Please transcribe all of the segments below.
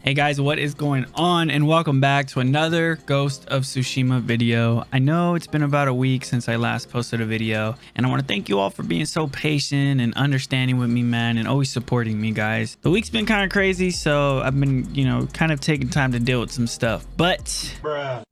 Hey guys, what is going on? And welcome back to another Ghost of Tsushima video. I know it's been about a week since I last posted a video, and I want to thank you all for being so patient and understanding with me, man, and always supporting me, guys. The week's been kind of crazy, so I've been, kind of taking time to deal with some stuff, but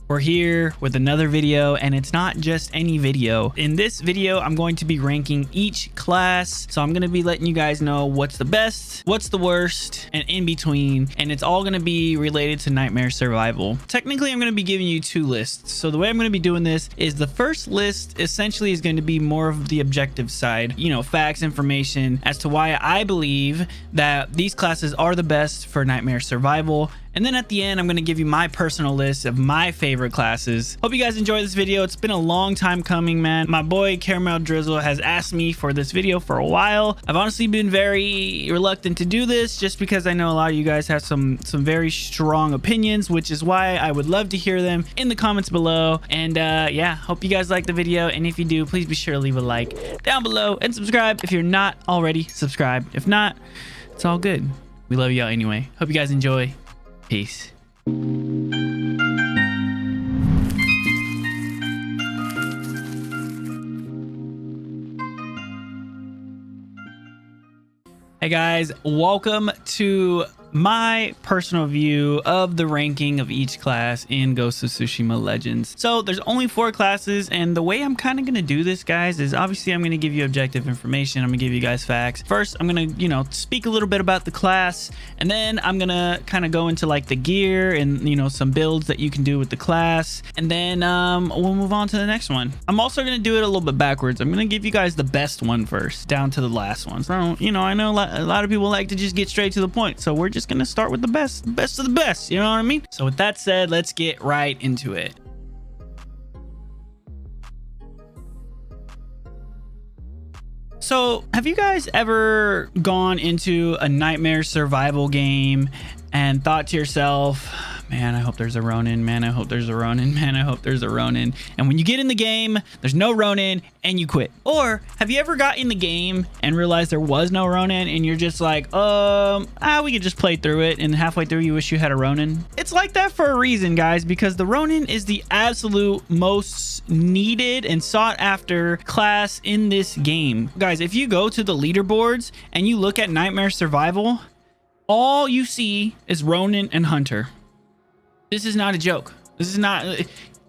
we're here with another video, and it's not just any video. In this video, I'm going to be ranking each class, so I'm going to be letting you guys know what's the best, what's the worst, and in between, and it's all going to be related to Nightmare Survival. Technically, I'm going to be giving you two lists. So the way I'm going to be doing this is the first list essentially is going to be more of the objective side, facts, information as to why I believe that these classes are the best for Nightmare Survival. And then at the end, I'm going to give you my personal list of my favorite classes. Hope you guys enjoy this video. It's been a long time coming, man. My boy Caramel Drizzle has asked me for this video for a while. I've honestly been very reluctant to do this just because I know a lot of you guys have some very strong opinions, which is why I would love to hear them in the comments below. And yeah, hope you guys like the video. And if you do, please be sure to leave a like down below and subscribe if you're not already subscribed. If not, it's all good. We love y'all anyway. Hope you guys enjoy. Peace. Hey guys, welcome to my personal view of the ranking of each class in Ghost of Tsushima Legends. So there's only 4 classes, and the way I'm kind of going to do this, guys, is obviously I'm going to give you objective information. I'm going to give you guys facts. First, I'm going to, speak a little bit about the class, and then I'm going to kind of go into like the gear and, some builds that you can do with the class. And then we'll move on to the next one. I'm also going to do it a little bit backwards. I'm going to give you guys the best one first, down to the last one. So, I know a lot of people like to just get straight to the point. So we're just gonna start with the best of the best, you know what I mean? So with that said, let's get right into it. So have you guys ever gone into a Nightmare Survival game and thought to yourself, man, I hope there's a Ronin, man, I hope there's a Ronin, man, I hope there's a Ronin. And when you get in the game, there's no Ronin and you quit? Or have you ever got in the game and realized there was no Ronin and you're just like, we could just play through it, and halfway through you wish you had a Ronin? It's like that for a reason, guys, because the Ronin is the absolute most needed and sought after class in this game. Guys, if you go to the leaderboards and you look at Nightmare Survival, all you see is Ronin and Hunter. This is not a joke. This is not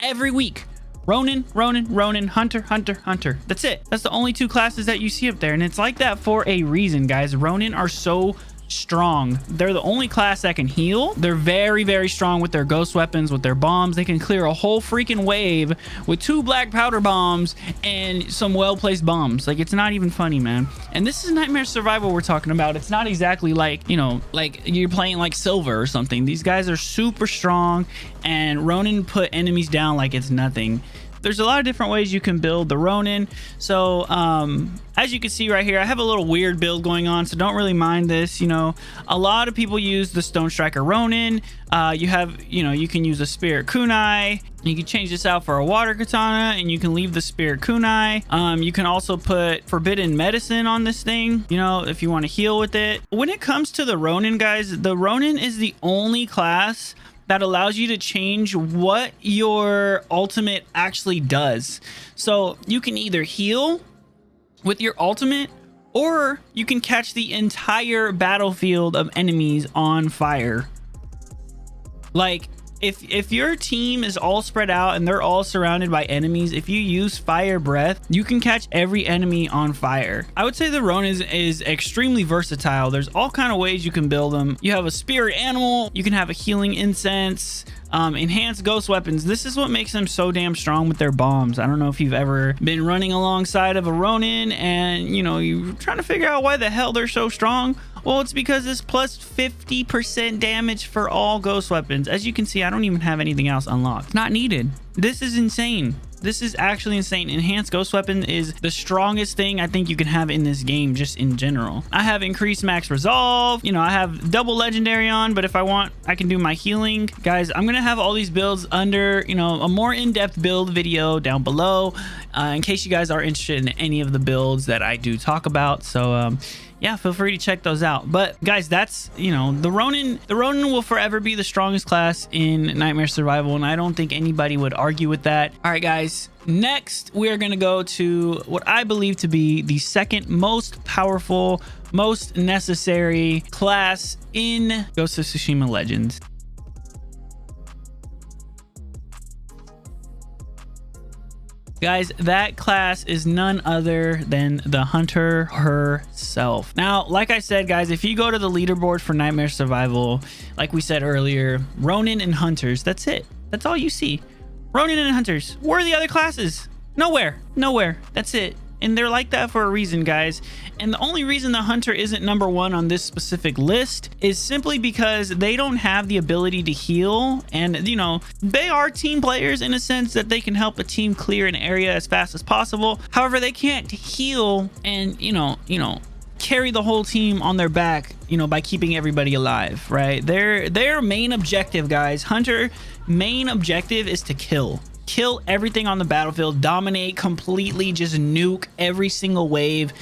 every week. Ronin, Hunter, Hunter. That's it. That's the only 2 classes that you see up there. And it's like that for a reason, guys. Ronin are so strong. They're the only class that can heal. They're very, very strong with their ghost weapons, with their bombs. They can clear a whole freaking wave with 2 black powder bombs and some well-placed bombs. Like, it's not even funny, man. And this is Nightmare Survival we're talking about. It's not exactly like, like you're playing like Silver or something. These guys are super strong, and Ronin put enemies down like it's nothing. There's a lot of different ways you can build the Ronin. So as you can see right here, I have a little weird build going on, so don't really mind this. A lot of people use the Stone Striker Ronin. You can use a Spirit Kunai. You can change this out for a Water Katana, and you can leave the Spirit Kunai. You can also put Forbidden Medicine on this thing, if you want to heal with it. When it comes to the Ronin, guys, the Ronin is the only class that allows you to change what your ultimate actually does. So you can either heal with your ultimate, or you can catch the entire battlefield of enemies on fire. Like, if your team is all spread out and they're all surrounded by enemies, if you use Fire Breath, you can catch every enemy on fire. I would say the Ronin is extremely versatile. There's all kind of ways you can build them. You have a spirit animal, you can have a healing incense, enhanced ghost weapons. This is what makes them so damn strong with their bombs. I don't know if you've ever been running alongside of a Ronin and you're trying to figure out why the hell they're so strong. Well, it's because it's plus 50% damage for all ghost weapons. As you can see, I don't even have anything else unlocked. Not needed. This is insane. This is actually insane. Enhanced ghost weapon is the strongest thing I think you can have in this game, just in general. I have increased max resolve. I have double legendary on, but if I want, I can do my healing. Guys, I'm gonna have all these builds under, a more in-depth build video down below, in case you guys are interested in any of the builds that I do talk about. So yeah, feel free to check those out. But guys, that's, you know, the Ronin will forever be the strongest class in Nightmare Survival, and I don't think anybody would argue with that. All right, guys, next we are going to go to what I believe to be the second most powerful, most necessary class in Ghost of Tsushima Legends. Guys, that class is none other than the Hunter herself. Now, like I said, guys, if you go to the leaderboard for Nightmare Survival, like we said earlier, Ronin and Hunters, that's it. That's all you see. Ronin and Hunters. Where are the other classes? Nowhere. Nowhere. That's it. And they're like that for a reason, guys. And the only reason the Hunter isn't #1 on this specific list is simply because they don't have the ability to heal. And, you know, they are team players in a sense that they can help a team clear an area as fast as possible. However, they can't heal and, you know, carry the whole team on their back, you know, by keeping everybody alive, right? Their main objective, guys, Hunter main objective is to kill everything on the battlefield, dominate completely, just nuke every single wave.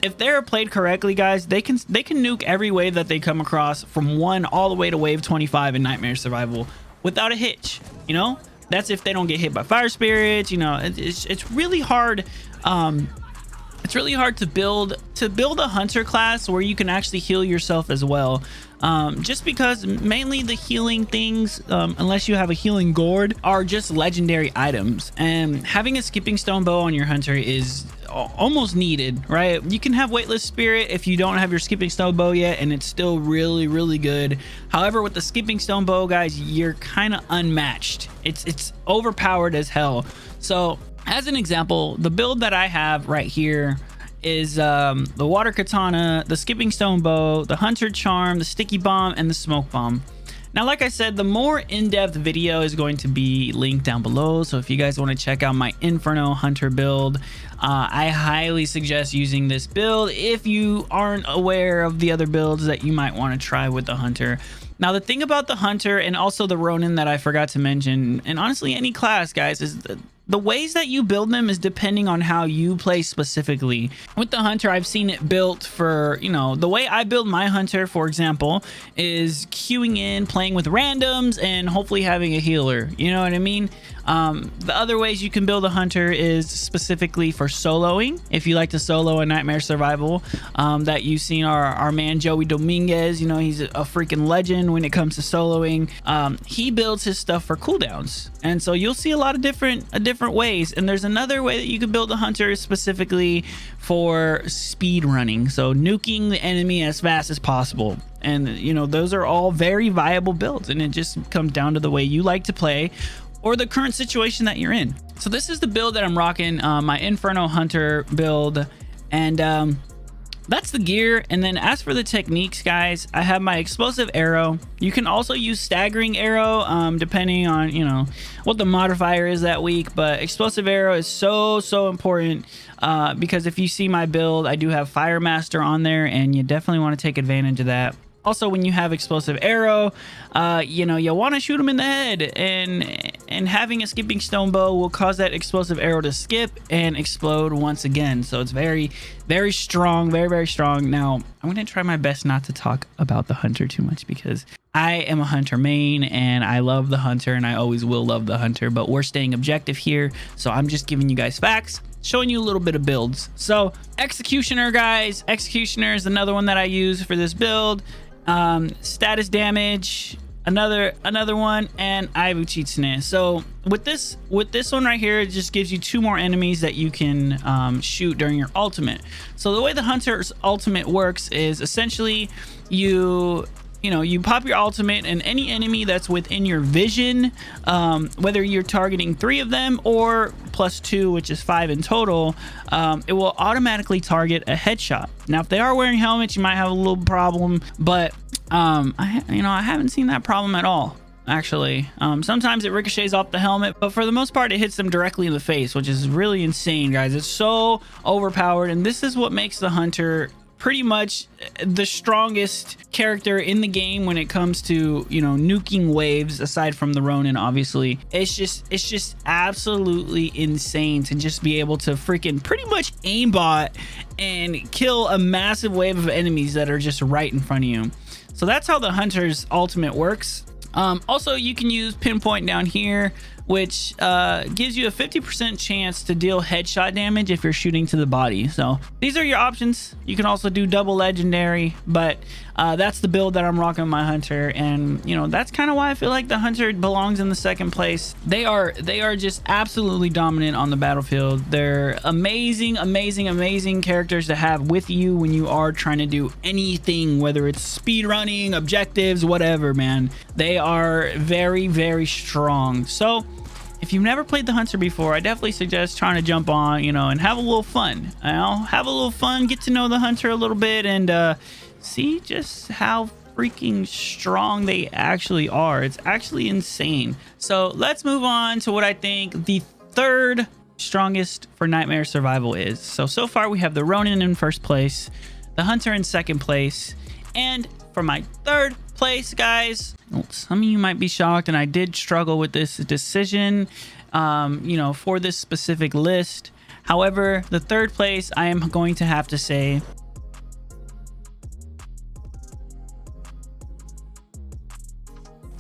If they're played correctly, guys, they can nuke every wave that they come across from 1 all the way to wave 25 in Nightmare Survival without a hitch. You know, that's if they don't get hit by fire spirits. You know, it's really hard. It's really hard to build a Hunter class where you can actually heal yourself as well. Just because mainly the healing things, unless you have a healing gourd, are just legendary items, and having a skipping stone bow on your Hunter is almost needed, right? You can have weightless spirit if you don't have your skipping stone bow yet, and it's still really good. However, with the skipping stone bow, guys, you're kind of unmatched. It's overpowered as hell. So as an example, the build that I have right here is the water katana, the skipping stone bow, the Hunter charm, the sticky bomb, and the smoke bomb. Now, like I said, the more in-depth video is going to be linked down below. So if you guys want to check out my Inferno Hunter build, I highly suggest using this build if you aren't aware of the other builds that you might want to try with the Hunter. Now, the thing about the Hunter and also the Ronin that I forgot to mention, and honestly any class, guys, is the ways that you build them is depending on how you play specifically. With the Hunter, I've seen it built for, you know, the way I build my Hunter, for example, is queuing in, playing with randoms, and hopefully having a healer. You know what I mean? The other ways you can build a Hunter is specifically for soloing. If you like to solo a Nightmare Survival, that you've seen our man Joey Dominguez, you know, he's a freaking legend when it comes to soloing. He builds his stuff for cooldowns, and so you'll see a lot of different ways. And there's another way that you can build a Hunter specifically for speed running, so nuking the enemy as fast as possible. And, you know, those are all very viable builds, and it just comes down to the way you like to play or the current situation that you're in. So this is the build that I'm rocking, my Inferno Hunter build, and that's the gear. And then as for the techniques, guys, I have my explosive arrow. You can also use staggering arrow, depending on, you know, what the modifier is that week. But explosive arrow is so important, because if you see my build, I do have Fire Master on there, and you definitely want to take advantage of that. Also, when you have explosive arrow, you know, you want to shoot them in the head, and having a skipping stone bow will cause that explosive arrow to skip and explode once again. So it's very strong, very strong. Now, I'm going to try my best not to talk about the Hunter too much, because I am a Hunter main and I love the Hunter, and I always will love the Hunter, but we're staying objective here. So I'm just giving you guys facts, showing you a little bit of builds. So Executioner, guys, Executioner is another one that I use for this build. Status damage, another one, and Aibu Chitsune. So with this one right here, it just gives you 2 more enemies that you can shoot during your ultimate. So the way the Hunter's ultimate works is essentially you pop your ultimate, and any enemy that's within your vision, whether you're targeting 3 of them or +2, which is 5 in total, it will automatically target a headshot. Now, if they are wearing helmets, you might have a little problem, but I haven't seen that problem at all, actually. Sometimes it ricochets off the helmet, but for the most part, it hits them directly in the face, which is really insane, guys. It's so overpowered, and this is what makes the Hunter pretty much the strongest character in the game when it comes to, you know, nuking waves, aside from the Ronin, obviously. It's just absolutely insane to just be able to freaking pretty much aimbot and kill a massive wave of enemies that are just right in front of you. So that's how the Hunter's ultimate works. Also, you can use pinpoint down here, which gives you a 50% chance to deal headshot damage if you're shooting to the body. So these are your options. You can also do double legendary, but that's the build that I'm rocking with my Hunter. And you know, that's kind of why I feel like the Hunter belongs in the second place. They are just absolutely dominant on the battlefield. They're amazing characters to have with you when you are trying to do anything, whether it's speed running, objectives, whatever, man. They are very strong. So if you've never played the Hunter before, I definitely suggest trying to jump on, you know, and have a little fun. You know, have a little fun, get to know the Hunter a little bit, and see just how freaking strong they actually are. It's actually insane. So let's move on to what I think the third strongest for Nightmare Survival is. So far we have the Ronin in first place, the Hunter in second place, and for my third place, guys, some of you might be shocked, and I did struggle with this decision, you know, for this specific list. However, the third place, I am going to have to say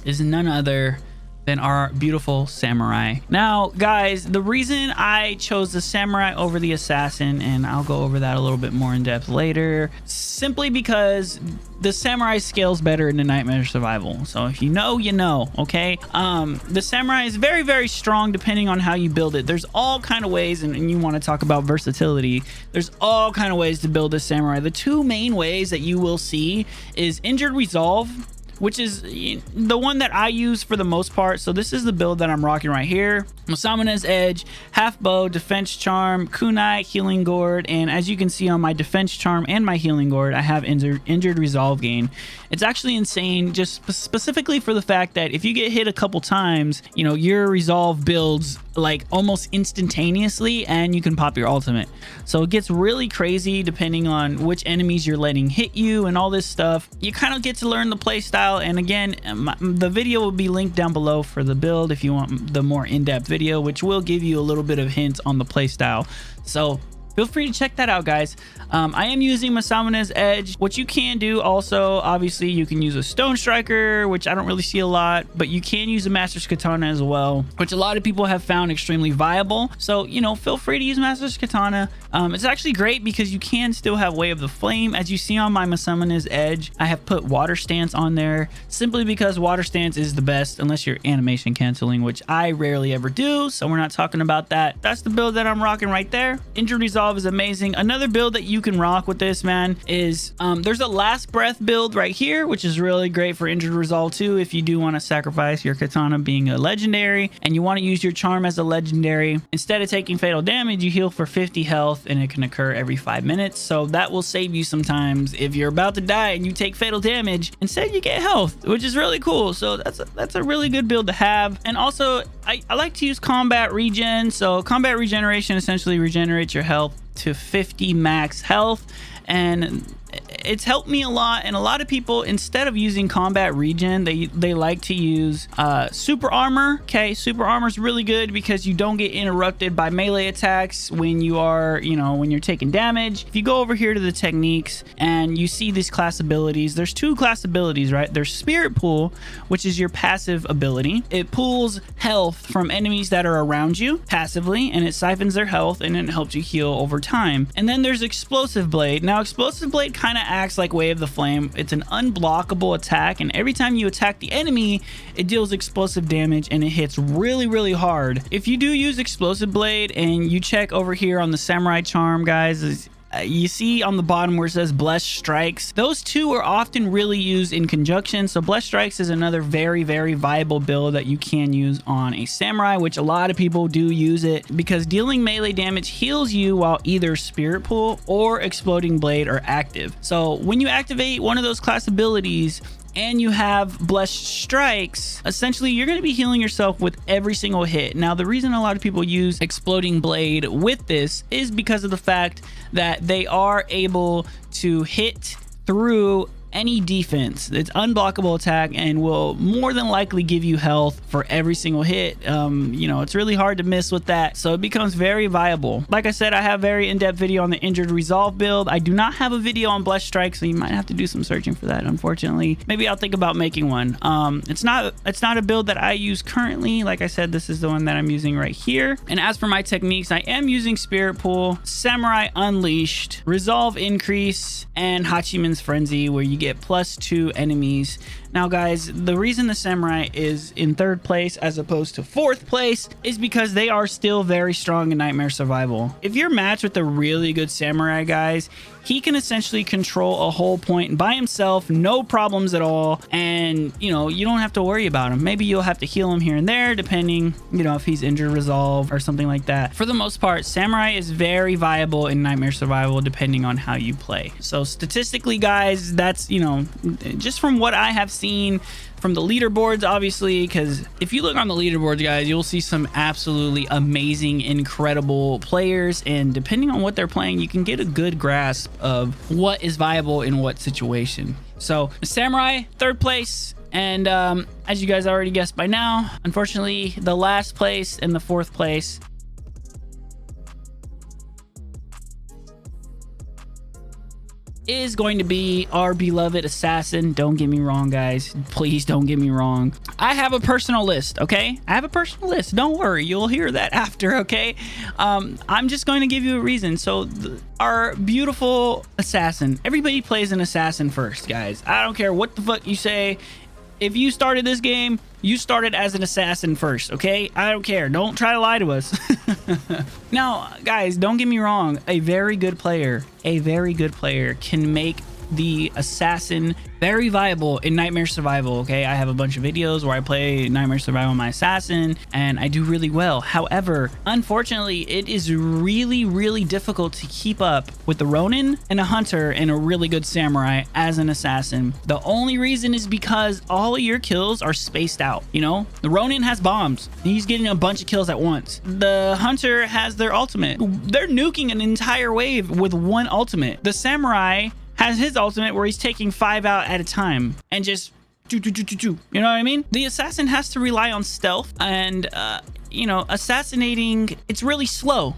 is none other than our beautiful samurai. Now, guys, the reason I chose the samurai over the assassin, and I'll go over that a little bit more in depth later, simply because the samurai scales better in the Nightmare Survival. So if you know, you know, okay? The samurai is very strong depending on how you build it. There's all kind of ways, and you want to talk about versatility, there's all kind of ways to build a samurai. The two main ways that you will see is Injured Resolve, which is the one that I use for the most part. So this is the build that I'm rocking right here. Masamune's Edge, Half Bow, Defense Charm, Kunai, Healing Gourd, and as you can see on my Defense Charm and my Healing Gourd, I have Injured Resolve gain. It's actually insane, just specifically for the fact that if you get hit a couple times, you know, your Resolve builds like almost instantaneously, and you can pop your ultimate. So it gets really crazy depending on which enemies you're letting hit you and all this stuff. You kind of get to learn the play style, and again, the video will be linked down below for the build if you want the more in-depth video, which will give you a little bit of hints on the play style. So feel free to check that out, guys. I am using Masamune's Edge. What you can do also, obviously, you can use a Stone Striker, which I don't really see a lot, but you can use a Master's Katana as well, which a lot of people have found extremely viable. So, you know, feel free to use Master's Katana. It's actually great because you can still have Way of the Flame. As you see on my Masamune's Edge, I have put Water Stance on there simply because Water Stance is the best unless you're animation canceling, which I rarely ever do, so we're not talking about that. That's the build that I'm rocking right there. Injured Resolve is amazing. Another build that you can rock with this, man, is there's a Last Breath build right here, which is really great for Injured Resolve too. If you do want to sacrifice your katana being a legendary and you want to use your charm as a legendary, instead of taking fatal damage, you heal for 50 health, and it can occur every 5 minutes. So that will save you sometimes if you're about to die and you take fatal damage. Instead, you get health, which is really cool. So that's a really good build to have. And also, I like to use combat regen. So combat regeneration essentially regenerates your health to 50 max health, and it's helped me a lot. And a lot of people, instead of using combat regen, they like to use super armor. Okay, super armor is really good because you don't get interrupted by melee attacks when you are, you know, when you're taking damage. If you go over here to the techniques and you see these class abilities, there's two class abilities, right? There's Spirit Pool, which is your passive ability. It pulls health from enemies that are around you passively, and it siphons their health, and it helps you heal over time. And then there's Explosive Blade. Now, Explosive Blade kind of acts like Way of the Flame. It's an unblockable attack, and every time you attack the enemy, it deals explosive damage, and it hits really hard. If you do use Explosive Blade and you check over here on the Samurai Charm, guys, you see on the bottom where it says Blessed Strikes. Those two are often really used in conjunction. So Blessed Strikes is another very viable build that you can use on a samurai, which a lot of people do use it because dealing melee damage heals you while either Spirit Pool or Exploding Blade are active. So when you activate one of those class abilities and you have blessed strikes, essentially you're going to be healing yourself with every single hit. Now, the reason a lot of people use exploding blade with this is because of the fact that they are able to hit through any defense. It's unblockable attack and will more than likely give you health for every single hit. You know, it's really hard to miss with that, so it becomes very viable. Like I said, I have a very in-depth video on the injured resolve build. I do not have a video on blessed strike, so you might have to do some searching for that, unfortunately. Maybe I'll think about making one. It's not a build that I use currently. Like I said, this is the one that I'm using right here. And as for my techniques, I am using Spirit Pool, Samurai Unleashed, Resolve Increase, and Hachiman's Frenzy, where you get +2 enemies. Now guys, the reason the Samurai is in 3rd place as opposed to 4th place is because they are still very strong in Nightmare Survival. If you're matched with a really good Samurai, guys, he can essentially control a whole point by himself, no problems at all, and you know, you don't have to worry about him. Maybe you'll have to heal him here and there depending, you know, if he's injured resolve or something like that. For the most part, Samurai is very viable in Nightmare Survival depending on how you play. So statistically, guys, that's, you know, just from what I have seen from the leaderboards, obviously, because if you look on the leaderboards, guys, you'll see some absolutely amazing, incredible players, and depending on what they're playing, you can get a good grasp of what is viable in what situation. So Samurai, 3rd place, and as you guys already guessed by now, unfortunately, the last place and the 4th place is going to be our beloved assassin. Don't get me wrong, guys. Please don't get me wrong. I have a personal list, okay? I have a personal list. Don't worry. You'll hear that after, okay? I'm just going to give you a reason. So our beautiful assassin. Everybody plays an assassin first, guys. I don't care what the fuck you say. If you started this game, you started as an assassin first, okay? I don't care. Don't try to lie to us. Now, guys, don't get me wrong. A very good player can make the assassin very viable in Nightmare Survival, okay? I have a bunch of videos where I play Nightmare Survival on my assassin, and I do really well. However, unfortunately, it is really difficult to keep up with the Ronin and a hunter and a really good samurai as an assassin. The only reason is because all of your kills are spaced out, you know? The Ronin has bombs. He's getting a bunch of kills at once. The hunter has their ultimate. They're nuking an entire wave with one ultimate. The samurai has his ultimate where he's taking 5 out at a time and just you know what I mean? The assassin has to rely on stealth and you know, assassinating, it's really slow.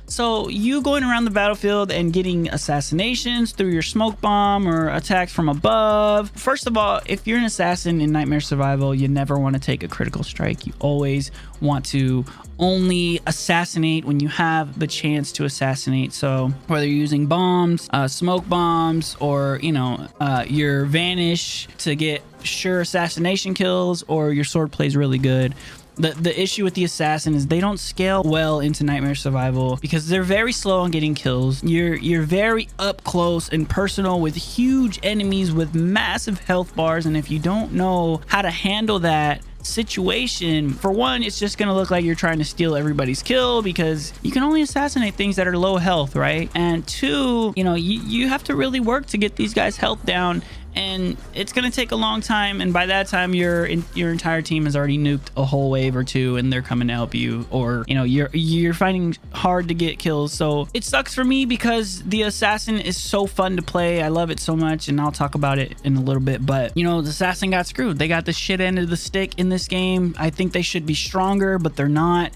So you going around the battlefield and getting assassinations through your smoke bomb or attacks from above. First of all, if you're an assassin in Nightmare Survival, you never want to take a critical strike. You always want to only assassinate when you have the chance to assassinate. So whether you're using bombs, smoke bombs, or, you know, your vanish to get sure assassination kills, or your sword plays really good. The issue with the assassin is they don't scale well into Nightmare Survival because they're very slow on getting kills. You're very up close and personal with huge enemies with massive health bars, and if you don't know how to handle that situation, for one, it's just gonna look like you're trying to steal everybody's kill because you can only assassinate things that are low health, right? And two, you know, you have to really work to get these guys' health down, and it's gonna take a long time, and by that time your entire team has already nuked a whole wave or two and they're coming to help you, or you know, you're finding hard to get kills. So it sucks for me because the assassin is so fun to play. I love it so much, and I'll talk about it in a little bit, but you know, the assassin got screwed. They got the shit end of the stick in this game. I think they should be stronger, but they're not.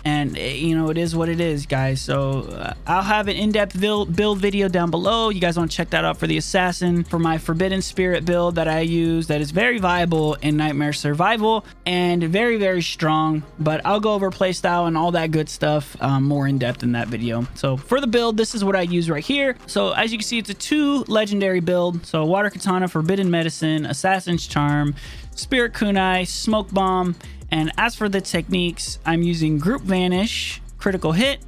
And you know, it is what it is, guys. So I'll have an in-depth build video down below. You guys want to check that out for the assassin, for my Forbidden Spirit build that I use that is very viable in Nightmare Survival and very strong. But I'll go over playstyle and all that good stuff more in depth in that video. So for the build, this is what I use right here. So as you can see, it's a 2 legendary build. So Water Katana, Forbidden Medicine, Assassin's Charm, Spirit Kunai, Smoke Bomb. And as for the techniques, I'm using Group Vanish, Critical Hit,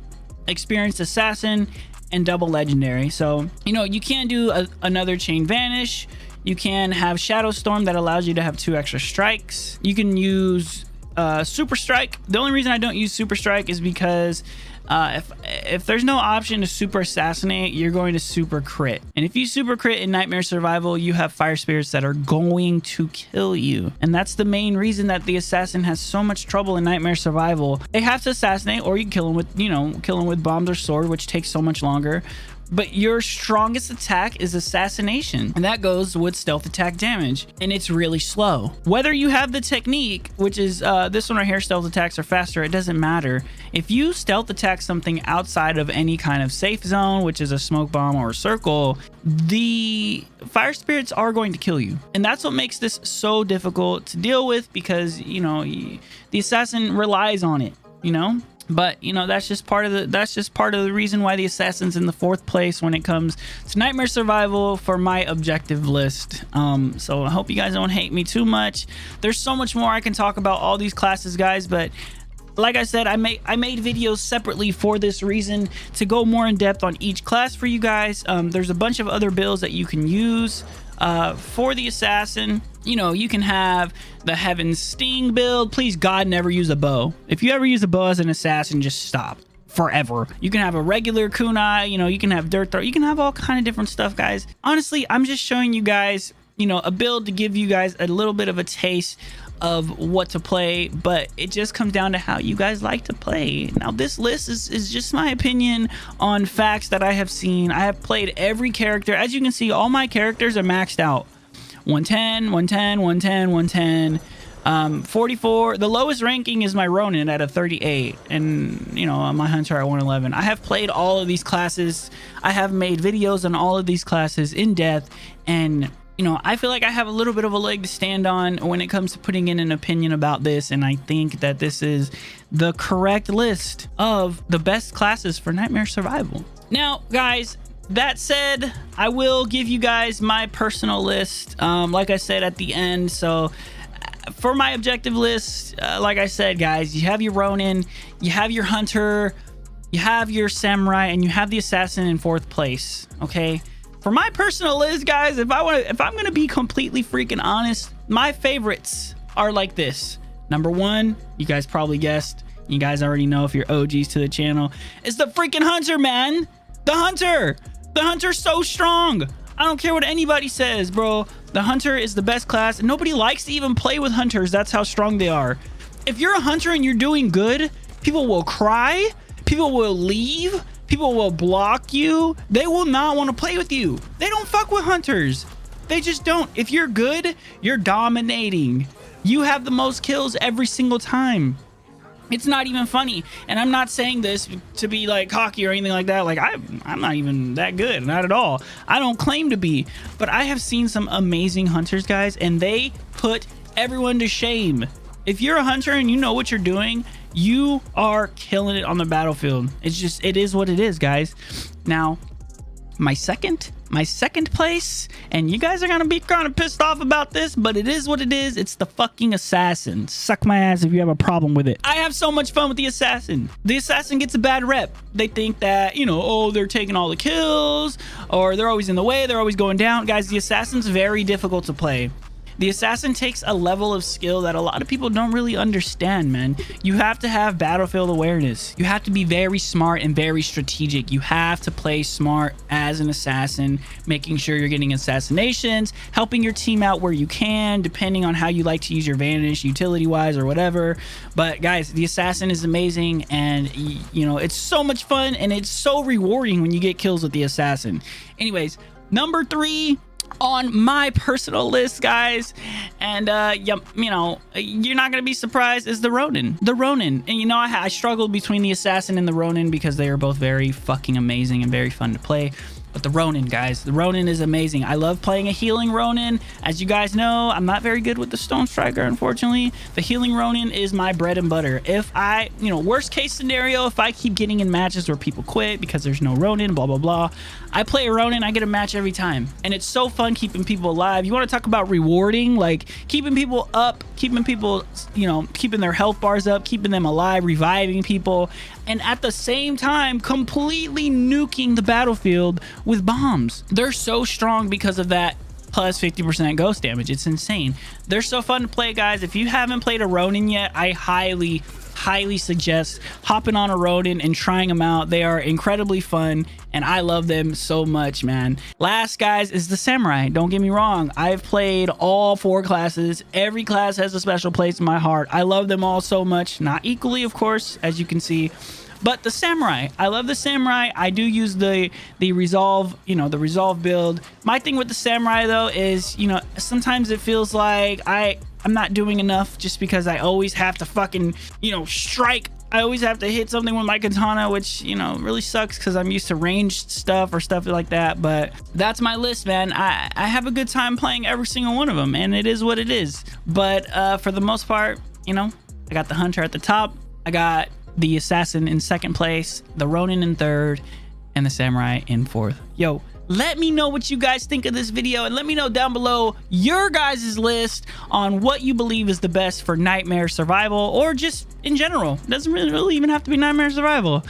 Experienced Assassin, and Double Legendary. So, you know, you can do another Chain Vanish. You can have Shadow Storm that allows you to have 2 extra strikes. You can use Super Strike. The only reason I don't use Super Strike is because If there's no option to super assassinate, you're going to super crit. And if you super crit in Nightmare Survival, you have fire spirits that are going to kill you. And that's the main reason that the assassin has so much trouble in Nightmare Survival. They have to assassinate, or you can kill them with, you know, kill them with bombs or sword, which takes so much longer. But your strongest attack is assassination, and that goes with stealth attack damage, and it's really slow. Whether you have the technique, which is this one right here, stealth attacks are faster, it doesn't matter. If you stealth attack something outside of any kind of safe zone, which is a smoke bomb or a circle, the fire spirits are going to kill you. And that's what makes this so difficult to deal with, because, you know, the assassin relies on it, you know? But, you know, that's just part of the reason why the assassin's in the 4th place when it comes to Nightmare Survival for my objective list. So I hope you guys don't hate me too much. There's so much more I can talk about all these classes, guys, but like I said, I made videos separately for this reason, to go more in depth on each class for you guys. There's a bunch of other builds that you can use for the assassin. You know, you can have the Heaven's Sting build. Please God, never use a bow. If you ever use a bow as an assassin, just stop forever. You can have a regular kunai, you know, you can have dirt throw, you can have all kind of different stuff, guys. Honestly, I'm just showing you guys, you know, a build to give you guys a little bit of a taste of what to play, but it just comes down to how you guys like to play. Now, this list is just my opinion on facts that I have seen. I have played every character. As you can see, all my characters are maxed out. 110, 110, 110, 110, 44. The lowest ranking is my Ronin at a 38, and, you know, my Hunter at 111. I have played all of these classes. I have made videos on all of these classes in depth, and, you know, I feel like I have a little bit of a leg to stand on when it comes to putting in an opinion about this, and I think that this is the correct list of the best classes for Nightmare Survival. Now, guys, that said, I will give you guys my personal list, like I said at the end. So for my objective list, like I said, guys, you have your Ronin, you have your Hunter, you have your Samurai, and you have the Assassin in 4th place. Okay, for my personal list, guys, if I'm gonna be completely freaking honest, my favorites are like this. Number 1, you guys probably guessed, you guys already know if you're OGs to the channel, it's the freaking Hunter, man. The Hunter. The Hunter's so strong. I don't care what anybody says, bro. The Hunter is the best class, and nobody likes to even play with Hunters. That's how strong they are. If you're a Hunter and you're doing good, people will cry, people will leave, people will block you. They will not want to play with you. They don't fuck with Hunters. They just don't. If you're good, you're dominating. You have the most kills every single time. It's not even funny, and I'm not saying this to be like cocky or anything like that. Like, I'm not even that good, not at all. I don't claim to be, but I have seen some amazing Hunters, guys, and they put everyone to shame. If you're a Hunter and you know what you're doing, you are killing it on the battlefield. It's just, it is what it is, guys. Now, my second place, and you guys are gonna be kind of pissed off about this, but it is what it is. It's the fucking Assassin. Suck my ass if you have a problem with it. I have so much fun with the Assassin. The Assassin gets a bad rep. They think that, you know, oh, they're taking all the kills, or they're always in the way, they're always going down. Guys, the Assassin's very difficult to play. The Assassin takes a level of skill that a lot of people don't really understand, man. You have to have battlefield awareness. You have to be very smart and very strategic. You have to play smart as an assassin, making sure you're getting assassinations, helping your team out where you can, depending on how you like to use your vanish, utility-wise or whatever. But guys, the Assassin is amazing, and you know, it's so much fun, and it's so rewarding when you get kills with the Assassin. Anyways, number 3 on my personal list, guys, and you know, you're not gonna be surprised, is the Ronin. And you know, I struggled between the Assassin and the Ronin because they are both very fucking amazing and very fun to play. But the Ronin, guys, the Ronin is amazing. I love playing a healing Ronin. As you guys know, I'm not very good with the Stone Striker, unfortunately. The healing Ronin is my bread and butter. If I, you know, worst case scenario, if I keep getting in matches where people quit because there's no Ronin, blah, blah, blah, I play a Ronin, I get a match every time. And it's so fun keeping people alive. You want to talk about rewarding, like keeping people up, keeping people, you know, keeping their health bars up, keeping them alive, reviving people, and at the same time, completely nuking the battlefield with bombs. They're so strong because of that plus 50% ghost damage. It's insane. They're so fun to play, guys. If you haven't played a Ronin yet, I highly suggest hopping on a Ronin and trying them out. They are incredibly fun and I love them so much, man. Last, guys, is the Samurai. Don't get me wrong, I've played all 4 classes. Every class has a special place in my heart. I love them all so much, not equally, of course, as you can see, but the Samurai, I love the Samurai. I do use the resolve, you know, the resolve build. My thing with the Samurai though is, you know, sometimes it feels like I'm not doing enough just because I always have to fucking, you know, strike. I always have to hit something with my katana, which, you know, really sucks because I'm used to ranged stuff or stuff like that. But that's my list, man. I have a good time playing every single one of them, and it is what it is. But for the most part, you know, I got the Hunter at the top. I got the Assassin in 2nd place, the Ronin in 3rd, and the Samurai in 4th. Yo, let me know what you guys think of this video, and let me know down below your guys' list on what you believe is the best for Nightmare Survival, or just in general. It doesn't really even have to be Nightmare Survival.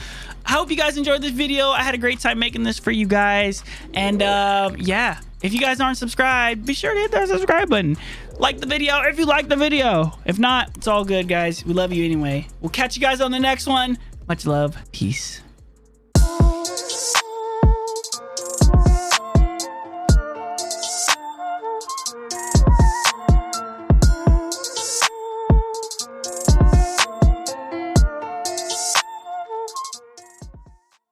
I hope you guys enjoyed this video. I had a great time making this for you guys. And yeah, if you guys aren't subscribed, be sure to hit that subscribe button. Like the video if you like the video. If not, it's all good, guys. We love you anyway. We'll catch you guys on the next one. Much love. Peace.